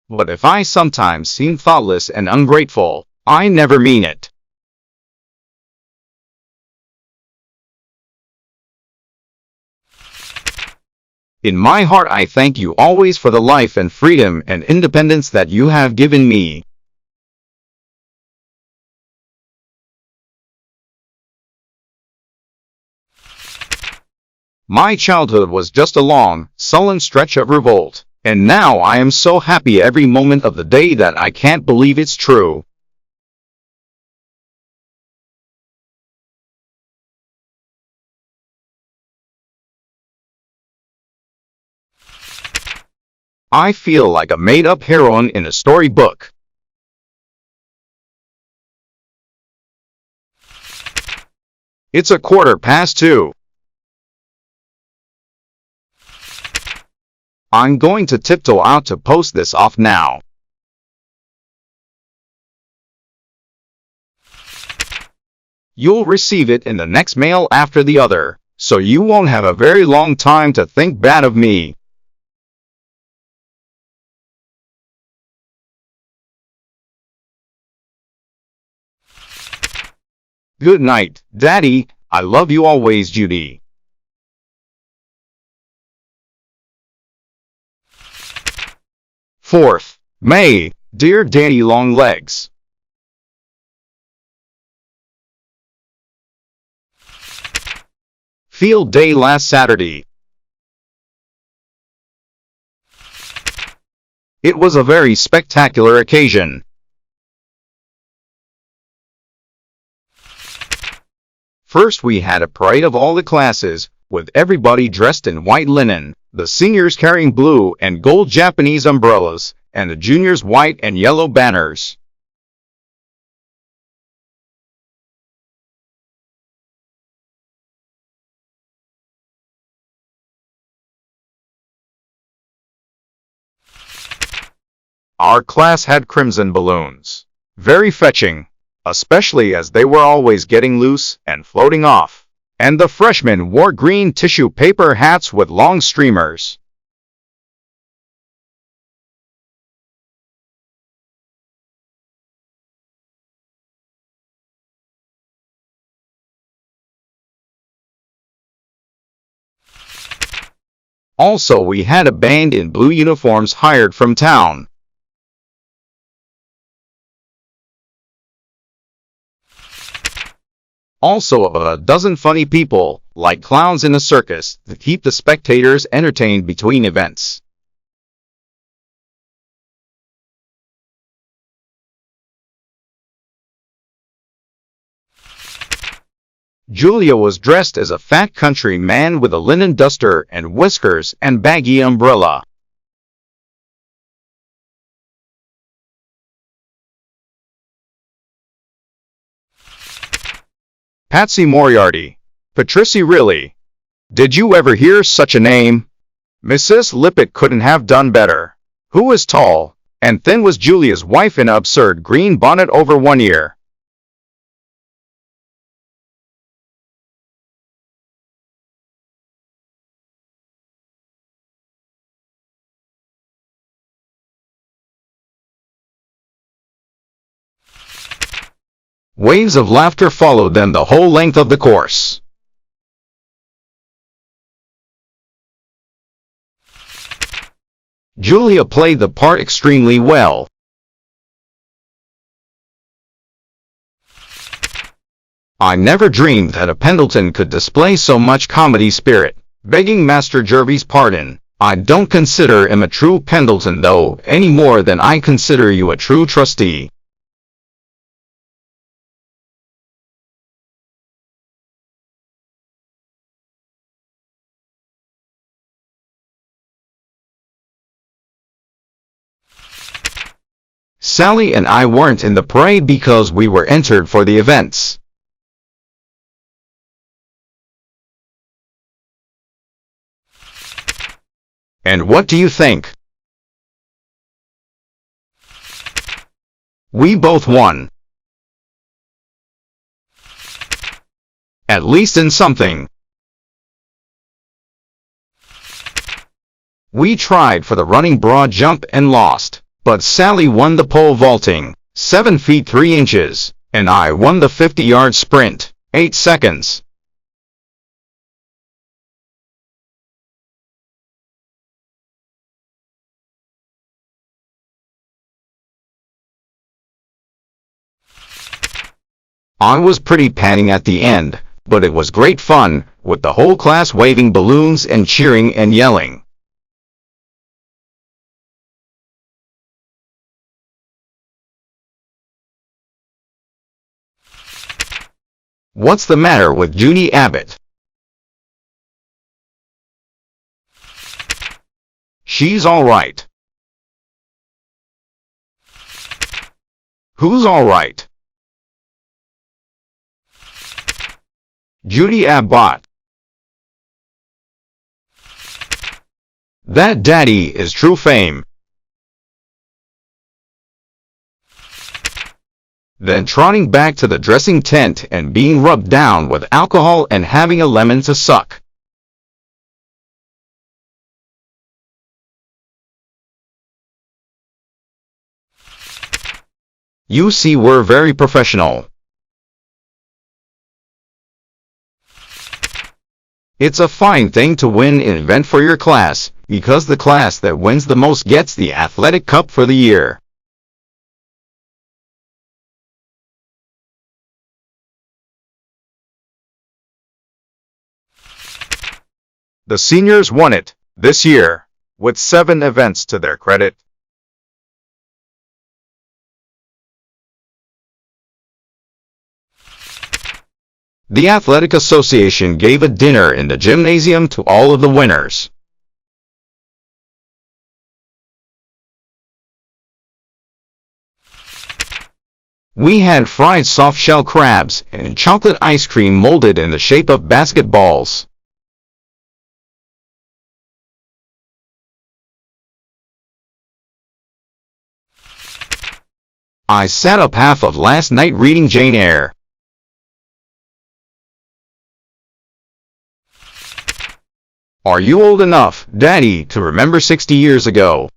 But if I sometimes seem thoughtless and ungrateful, I never mean it. In my heart I thank you always for the life and freedom and independence that you have given me. My childhood was just a long, sullen stretch of revolt, and now I am so happy every moment of the day that I can't believe it's true. I feel like a made-up heroine in a storybook. It's 2:15. I'm going to tiptoe out to post this off now. You'll receive it in the next mail after the other, so you won't have a very long time to think bad of me. Good night, Daddy. I love you always, Judy. 4th May, dear Daddy Long Legs. Field day last Saturday. It was a very spectacular occasion. First we had a parade of all the classes, with everybody dressed in white linen, the seniors carrying blue and gold Japanese umbrellas, and the juniors white and yellow banners. Our class had crimson balloons. Very fetching, especially as they were always getting loose and floating off. And the freshmen wore green tissue paper hats with long streamers. Also, we had a band in blue uniforms hired from town. Also a dozen funny people, like clowns in a circus, to keep the spectators entertained between events. Julia was dressed as a fat country man with a linen duster and whiskers and baggy umbrella. Patsy Moriarty. Patricia really. Did you ever hear such a name? Mrs. Lippett couldn't have done better. Who was tall and thin was Julia's wife in an absurd green bonnet over one ear. Waves of laughter followed them the whole length of the course. Julia played the part extremely well. I never dreamed that a Pendleton could display so much comedy spirit. Begging Master Jervy's pardon, I don't consider him a true Pendleton though, any more than I consider you a true trustee. Sally and I weren't in the parade because we were entered for the events. And what do you think? We both won. At least in something. We tried for the running broad jump and lost, But Sally won the pole vaulting, 7 feet 3 inches, and I won the 50-yard sprint, 8 seconds. I was pretty panting at the end, but it was great fun, with the whole class waving balloons and cheering and yelling. What's the matter with Judy Abbott? She's all right. Who's all right? Judy Abbott. That daddy is true fame. Then trotting back to the dressing tent and being rubbed down with alcohol and having a lemon to suck. You see, we're very professional. It's a fine thing to win an event for your class, because the class that wins the most gets the athletic cup for the year. The seniors won it this year, with 7 events to their credit. The Athletic Association gave a dinner in the gymnasium to all of the winners. We had fried soft-shell crabs and chocolate ice cream molded in the shape of basketballs. I sat up half of last night reading Jane Eyre. Are you old enough, Daddy, to remember 60 years ago?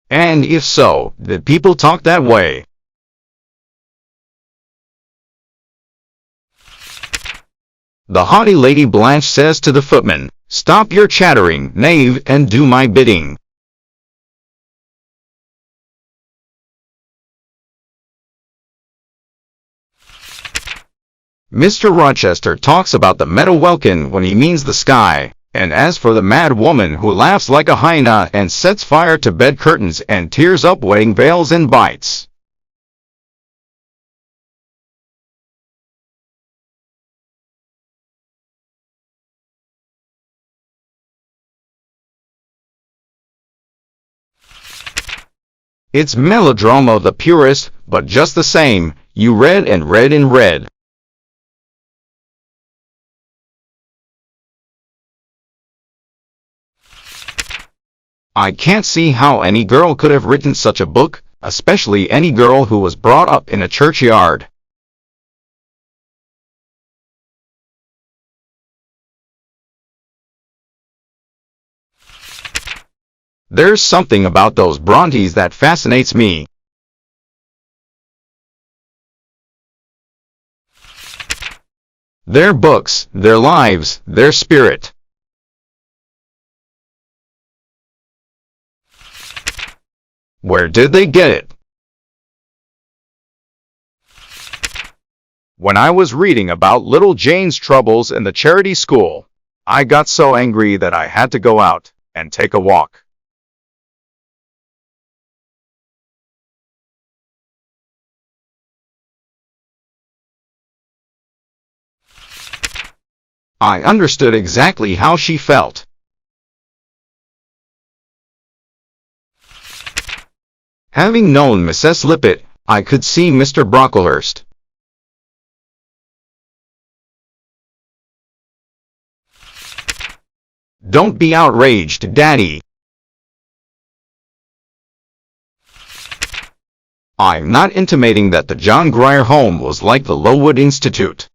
And if so, did people talk that way? The haughty Lady Blanche says to the footman, "Stop your chattering, knave, and do my bidding." Mr. Rochester talks about the meadow welkin when he means the sky, and as for the mad woman who laughs like a hyena and sets fire to bed curtains and tears up wedding veils and bites. It's melodrama of the purest, but just the same, you read and read and read. I can't see how any girl could have written such a book, especially any girl who was brought up in a churchyard. There's something about those Brontes that fascinates me. Their books, their lives, their spirit. Where did they get it? When I was reading about little Jane's troubles in the charity school, I got so angry that I had to go out and take a walk. I understood exactly how she felt. Having known Mrs. Lippett, I could see Mr. Brocklehurst. Don't be outraged, Daddy. I'm not intimating that the John Grier home was like the Lowood Institute.